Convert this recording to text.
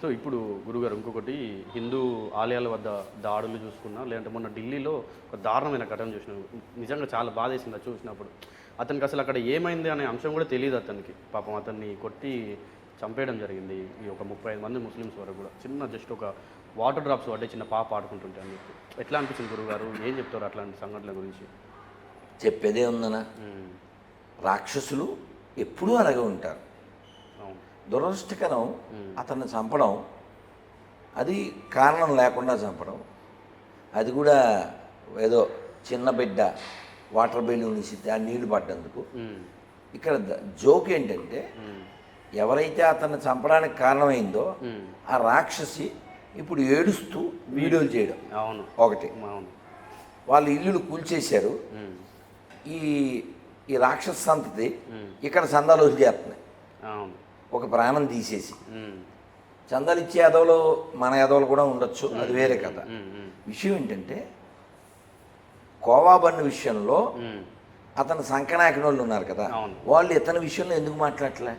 So ఇప్పుడు గురుగారు ఇంకొకటి హిందూ ఆలయాల వద్ద దాడులు చూసుకున్నా లేదంటే మొన్న ఢిల్లీలో ఒక దారుణమైన ఘటన చూసినాం. నిజంగా చాలా బాధేసింది అది చూసినప్పుడు. అతనికి అసలు అక్కడ ఏమైంది అనే అంశం కూడా తెలియదు అతనికి. పాపం అతన్ని కొట్టి చంపేయడం జరిగింది. ఈ ఒక 35 మంది ముస్లిమ్స్ వరకు కూడా. జస్ట్ ఒక వాటర్ డ్రాప్స్ పడ్డే చిన్న పాప ఆడుకుంటుంటే అని చెప్పి. ఎట్లా అనిపించింది గురుగారు? ఏం చెప్తారు అట్లాంటి సంఘటనల గురించి? చెప్పేదే ఉందనా, రాక్షసులు ఎప్పుడూ అలాగే ఉంటారు. దురదృష్టకరం అతన్ని చంపడం, అది కారణం లేకుండా చంపడం, అది కూడా ఏదో చిన్న బిడ్డ వాటర్ బెలూన్ ఇస్తే ఆ నీళ్లు పడ్డందుకు. ఇక్కడ జోక్ ఏంటంటే, ఎవరైతే అతన్ని చంపడానికి కారణమైందో ఆ రాక్షసి ఇప్పుడు ఏడుస్తూ వీడియోలు చేయడం. అవును, ఒకటి వాళ్ళ ఇల్లులు కూల్చేశారు. ఈ రాక్షస సంతతి ఇక్కడ చందాలు వదిలేస్తున్నాయి, ఒక ప్రాణం తీసేసి. చందాలు ఇచ్చే ఎదవలు మన ఎదవలు కూడా ఉండొచ్చు, అది వేరే కథ. విషయం ఏంటంటే, కోవాబన్ను విషయంలో అతను సంకనాకిన వాళ్ళు ఉన్నారు కదా, వాళ్ళు ఇతని విషయంలో ఎందుకు మాట్లాడలే?